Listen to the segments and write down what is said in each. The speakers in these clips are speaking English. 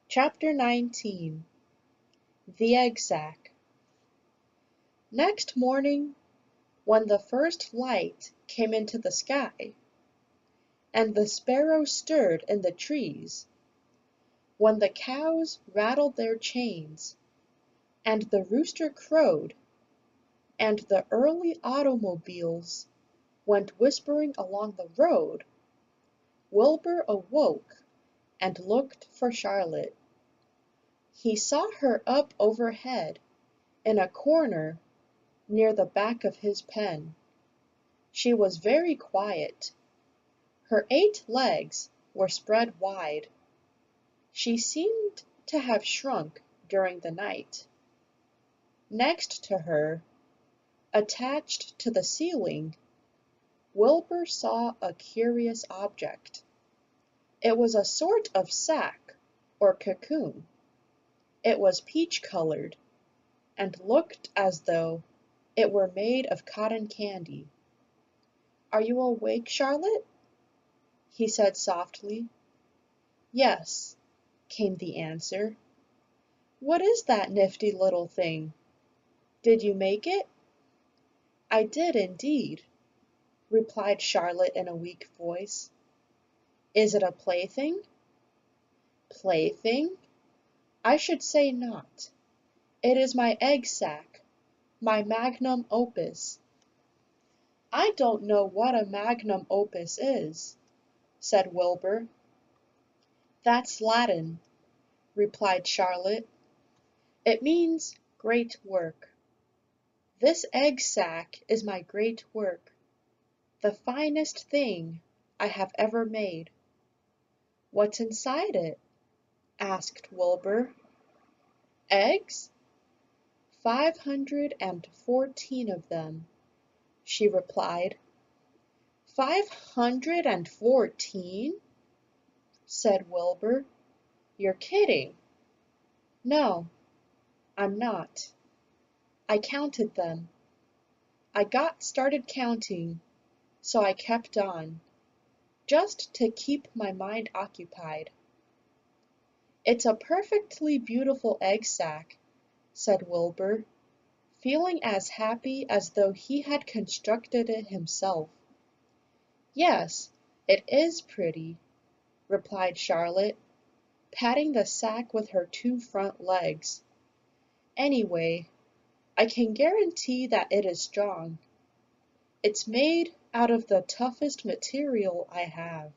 Chapter 19. The Egg Sack. Next morning, when the first light came into the sky, and the sparrows stirred in the trees, when the cows rattled their chains, and the rooster crowed, and the early automobiles went whispering along the road, Wilbur awoke and looked for Charlotte. He saw her up overhead in a corner near the back of his pen. She was very quiet. Her 8 legs were spread wide. She seemed to have shrunk during the night. Next to her, attached to the ceiling, Wilbur saw a curious object. It was a sort of sack or cocoon. It was peach-colored, and looked as though it were made of cotton candy. "Are you awake, Charlotte?" he said softly. "Yes," came the answer. "What is that nifty little thing? Did you make it?" "I did indeed," replied Charlotte in a weak voice. "Is it a plaything?" "Plaything? I should say not. It is my egg sack, my magnum opus." "I don't know what a magnum opus is," said Wilbur. "That's Latin," replied Charlotte. "It means great work. This egg sack is my great work, the finest thing I have ever made." "What's inside it?" asked Wilbur. "Eggs? 514 of them," she replied. "514?" said Wilbur. "You're kidding." "No, I'm not. I counted them. I got started counting, so I kept on, just to keep my mind occupied." "It's a perfectly beautiful egg sack," said Wilbur, feeling as happy as though he had constructed it himself. "Yes, it is pretty," replied Charlotte, patting the sack with her 2 front legs. "Anyway, I can guarantee that it is strong. It's made out of the toughest material I have.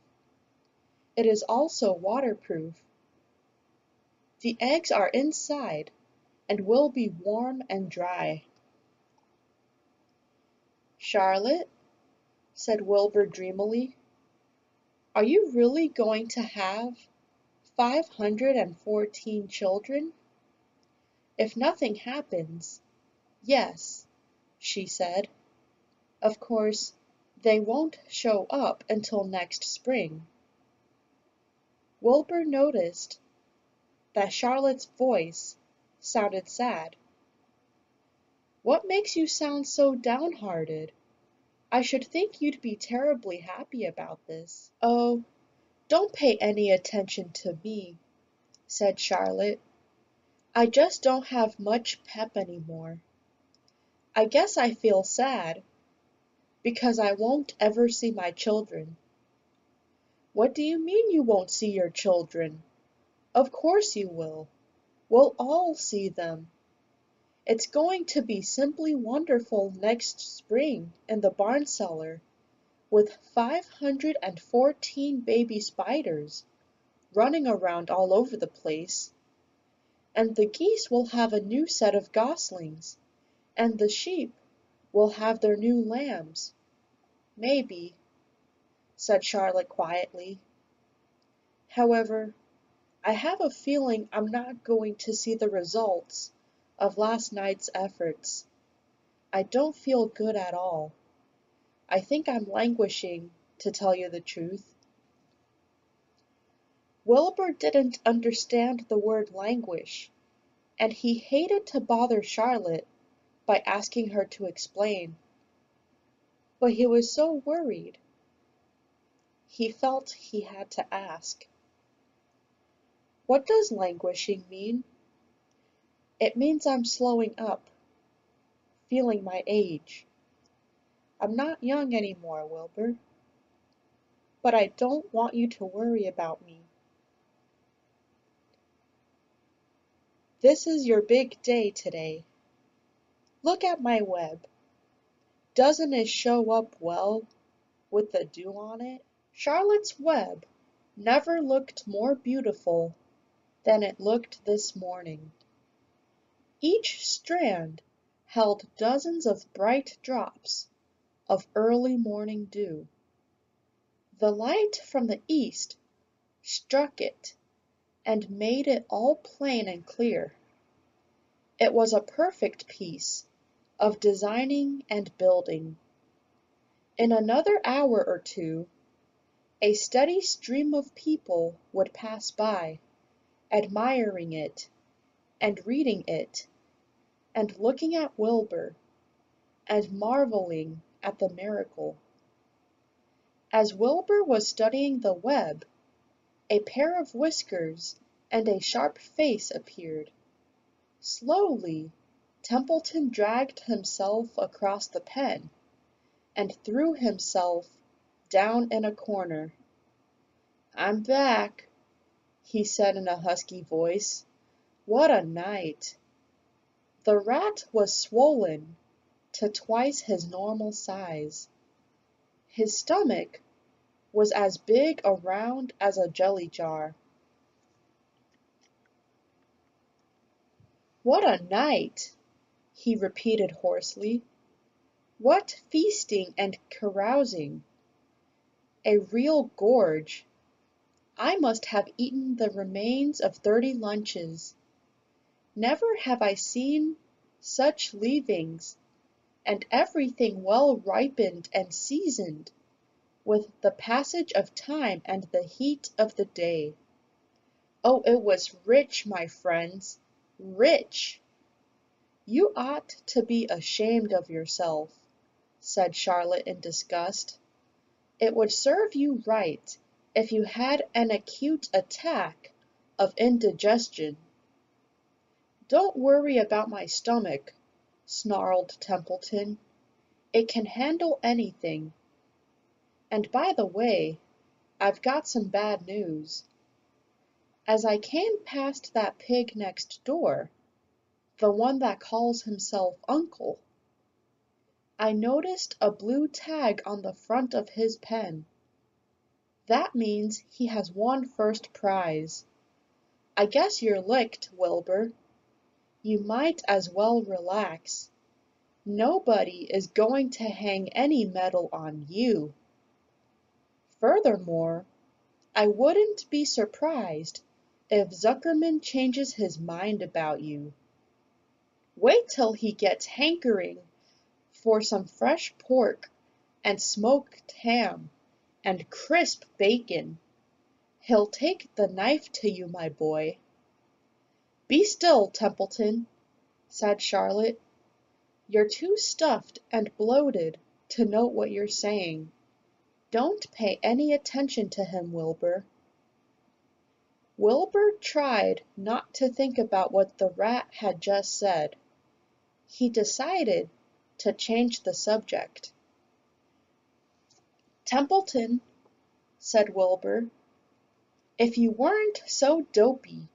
It is also waterproof. The eggs are inside and will be warm and dry." "Charlotte," said Wilbur dreamily, "are you really going to have 514 children?" "If nothing happens, yes," she said. "Of course, they won't show up until next spring." Wilbur noticed that Charlotte's voice sounded sad. "What makes you sound so downhearted? I should think you'd be terribly happy about this." "Oh, don't pay any attention to me," said Charlotte. "I just don't have much pep anymore. I guess I feel sad because I won't ever see my children." "What do you mean you won't see your children? Of course you will. We'll all see them. It's going to be simply wonderful next spring in the barn cellar, with 514 baby spiders running around all over the place. And the geese will have a new set of goslings, and the sheep will have their new lambs. Maybe," said Charlotte quietly. "However, I have a feeling I'm not going to see the results of last night's efforts. I don't feel good at all. I think I'm languishing, to tell you the truth." Wilbur didn't understand the word languish, and he hated to bother Charlotte by asking her to explain. But he was so worried. He felt he had to ask. What does languishing mean? It means I'm slowing up, feeling my age. I'm not young anymore, Wilbur. But I don't want you to worry about me. This is your big day today. Look at my web. Doesn't it show up well with the dew on it? Charlotte's Web never looked more beautiful than it looked this morning. Each strand held dozens of bright drops of early morning dew. The light from the east struck it and made it all plain and clear. It was a perfect piece of designing and building. In another hour or two, a steady stream of people would pass by, admiring it, and reading it, and looking at Wilbur, and marveling at the miracle. As Wilbur was studying the web, a pair of whiskers and a sharp face appeared. Slowly, Templeton dragged himself across the pen, and threw himself down in a corner. "I'm back," he said in a husky voice. "What a night!" The rat was swollen to twice his normal size. His stomach was as big around as a jelly jar. "What a night!" he repeated hoarsely. "What feasting and carousing! A real gorge. I must have eaten the remains of 30 lunches. Never have I seen such leavings, and everything well ripened and seasoned with the passage of time and the heat of the day. Oh, it was rich, my friends, rich!" "You ought to be ashamed of yourself," said Charlotte in disgust. "It would serve you right if you had an acute attack of indigestion." "Don't worry about my stomach," snarled Templeton. "It can handle anything. And by the way, I've got some bad news. As I came past that pig next door, the one that calls himself Uncle, I noticed a blue tag on the front of his pen. That means he has won first prize. I guess you're licked, Wilbur. You might as well relax. Nobody is going to hang any medal on you. Furthermore, I wouldn't be surprised if Zuckerman changes his mind about you. Wait till he gets hankering for some fresh pork and smoked ham and crisp bacon. He'll take the knife to you, my boy." "Be still, Templeton," said Charlotte. "You're too stuffed and bloated to note what you're saying. Don't pay any attention to him, Wilbur." Wilbur tried not to think about what the rat had just said. He decided to change the subject. "Templeton," said Wilbur, "if you weren't so dopey,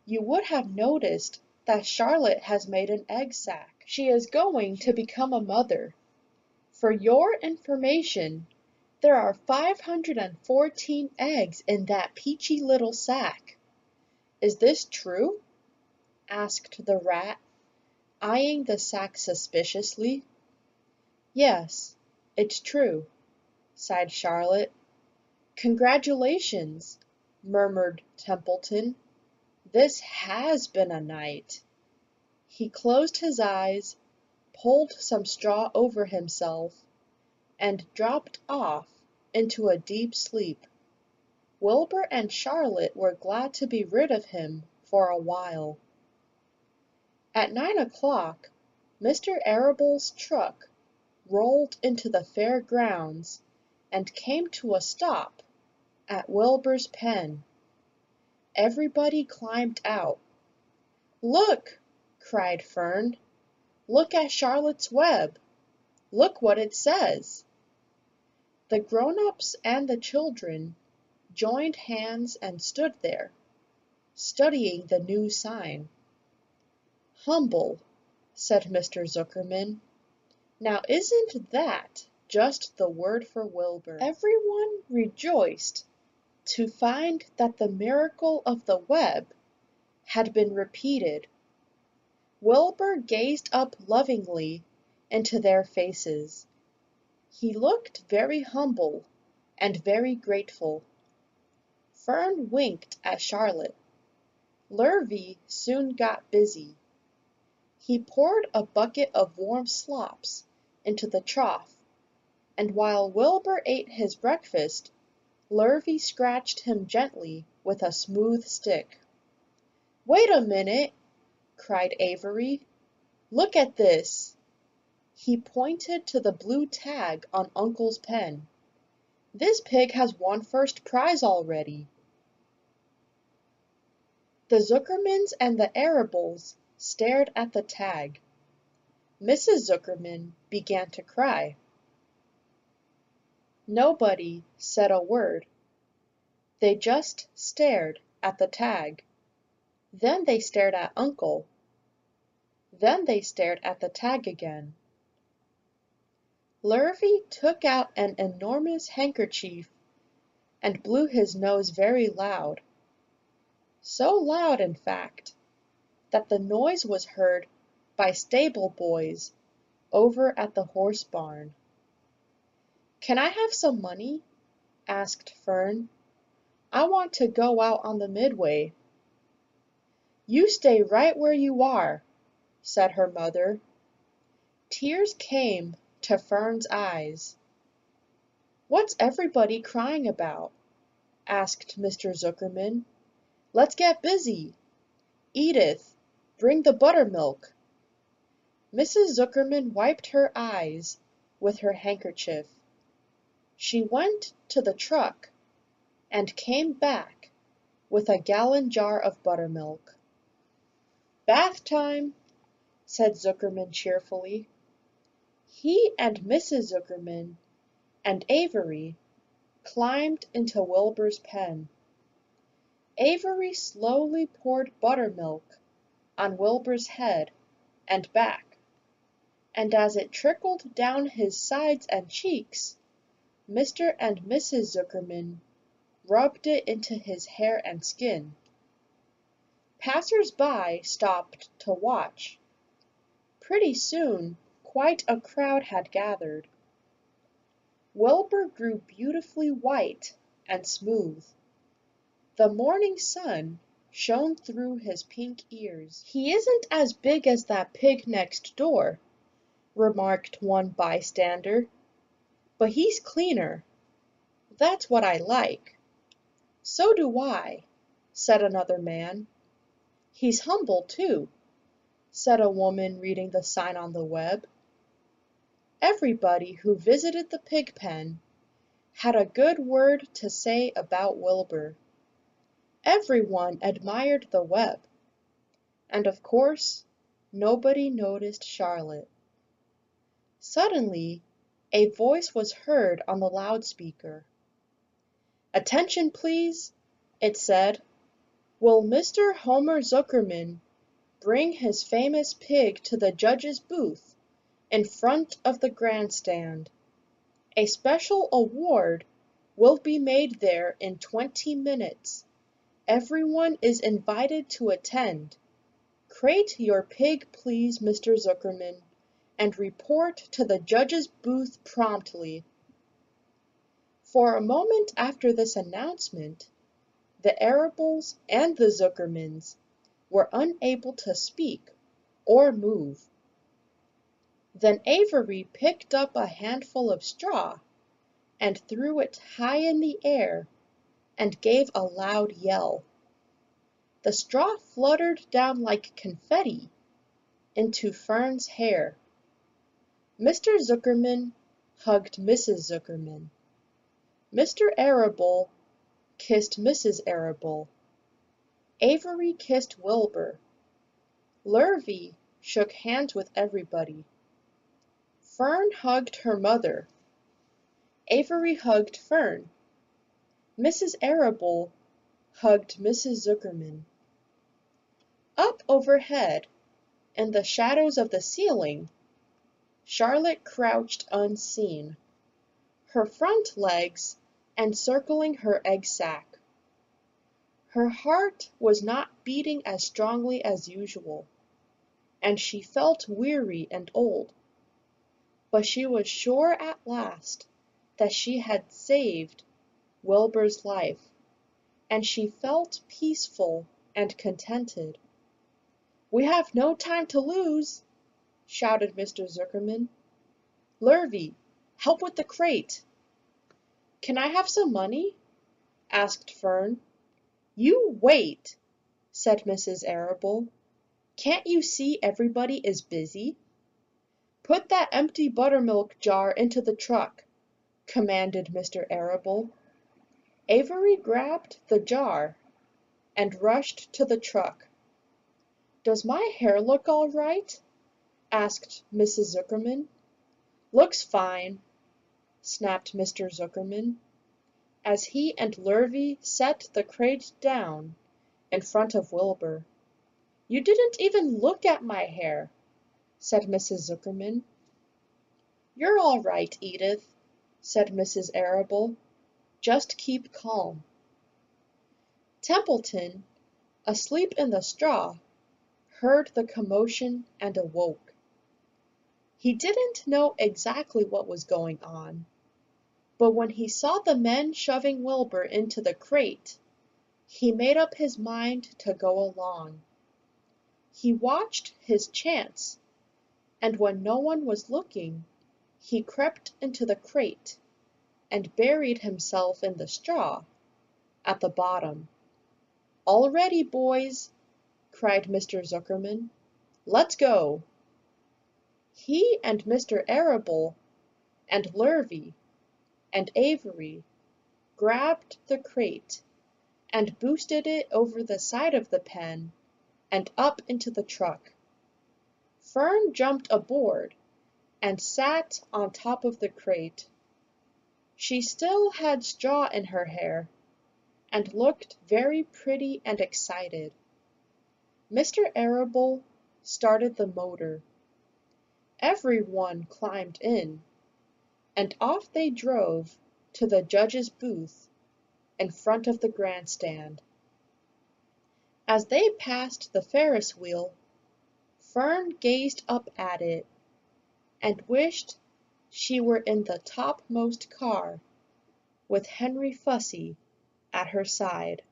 you would have noticed that Charlotte has made an egg sac. She is going to become a mother. For your information, there are 514 eggs in that peachy little sack. Is this true?" asked the rat, eyeing the sack suspiciously. "Yes, it's true," sighed Charlotte. "Congratulations," murmured Templeton. "This has been a night." He closed his eyes, pulled some straw over himself, and dropped off into a deep sleep. Wilbur and Charlotte were glad to be rid of him for a while. At 9 o'clock, Mr. Arable's truck rolled into the fair grounds and came to a stop at Wilbur's pen. Everybody climbed out. "Look!" cried Fern. "Look at Charlotte's Web! Look what it says!" The grown-ups and the children joined hands and stood there, studying the new sign. "Humble," said Mr. Zuckerman. "Now isn't that just the word for Wilbur?" Everyone rejoiced to find that the miracle of the web had been repeated. Wilbur gazed up lovingly into their faces. He looked very humble and very grateful. Fern winked at Charlotte. Lurvy soon got busy. He poured a bucket of warm slops into the trough, and while Wilbur ate his breakfast, Lurvy scratched him gently with a smooth stick. "Wait a minute!" cried Avery. "Look at this!" He pointed to the blue tag on Uncle's pen. "This pig has won first prize already." The Zuckermans and the Arables stared at the tag. Mrs. Zuckerman began to cry. Nobody said a word. They just stared at the tag. Then they stared at Uncle. Then they stared at the tag again. Lurvy took out an enormous handkerchief and blew his nose very loud. So loud, in fact, that the noise was heard by stable boys over at the horse barn. "Can I have some money?" asked Fern. "I want to go out on the Midway." "You stay right where you are," said her mother. Tears came to Fern's eyes. "What's everybody crying about?" asked Mr. Zuckerman. "Let's get busy. Edith, bring the buttermilk." Mrs. Zuckerman wiped her eyes with her handkerchief. She went to the truck and came back with a gallon jar of buttermilk. "Bath time," said Zuckerman cheerfully. He and Mrs. Zuckerman and Avery climbed into Wilbur's pen. Avery slowly poured buttermilk on Wilbur's head and back, and as it trickled down his sides and cheeks, Mr. and Mrs. Zuckerman rubbed it into his hair and skin. Passers-by stopped to watch. Pretty soon quite a crowd had gathered. Wilbur grew beautifully white and smooth. The morning sun shone through his pink ears. "He isn't as big as that pig next door," remarked one bystander, "but he's cleaner. That's what I like." "So do I," said another man. "He's humble, too," said a woman reading the sign on the web. Everybody who visited the pig pen had a good word to say about Wilbur. Everyone admired the web, and of course nobody noticed Charlotte. Suddenly a voice was heard on the loudspeaker. "Attention, please," it said. "Will Mr. Homer Zuckerman bring his famous pig to the judge's booth in front of the grandstand? A special award will be made there in 20 minutes. Everyone is invited to attend. Crate your pig, please, Mr. Zuckerman, and report to the judge's booth promptly." For a moment after this announcement, the Arables and the Zuckermans were unable to speak or move. Then Avery picked up a handful of straw and threw it high in the air and gave a loud yell. The straw fluttered down like confetti into Fern's hair. Mr. Zuckerman hugged Mrs. Zuckerman. Mr. Arable kissed Mrs. Arable. Avery kissed Wilbur. Lurvy shook hands with everybody. Fern hugged her mother. Avery hugged Fern. Mrs. Arable hugged Mrs. Zuckerman. Up overhead, in the shadows of the ceiling, Charlotte crouched unseen, her front legs encircling her egg sac. Her heart was not beating as strongly as usual, and she felt weary and old, but she was sure at last that she had saved Wilbur's life, and she felt peaceful and contented. "We have no time to lose!" shouted Mr. Zuckerman. "Lurvy, help with the crate." "Can I have some money?" asked Fern. "You wait!" said Mrs. Arable. "Can't you see everybody is busy?" "Put that empty buttermilk jar into the truck," commanded Mr. Arable. Avery grabbed the jar and rushed to the truck. "Does my hair look all right?" asked Mrs. Zuckerman. "Looks fine," snapped Mr. Zuckerman, as he and Lurvy set the crate down in front of Wilbur. "You didn't even look at my hair," said Mrs. Zuckerman. "You're all right, Edith," said Mrs. Arable. "Just keep calm." Templeton, asleep in the straw, heard the commotion and awoke. He didn't know exactly what was going on, but when he saw the men shoving Wilbur into the crate, he made up his mind to go along. He watched his chance, and when no one was looking, he crept into the crate and buried himself in the straw at the bottom. "All ready, boys!" cried Mr. Zuckerman. "Let's go!" He and Mr. Arable and Lurvy and Avery grabbed the crate and boosted it over the side of the pen and up into the truck. Fern jumped aboard and sat on top of the crate. She still had straw in her hair and looked very pretty and excited. Mr. Arable started the motor. Every one climbed in, and off they drove to the judge's booth in front of the grandstand. As they passed the Ferris wheel, Fern gazed up at it and wished she were in the topmost car with Henry Fussy at her side.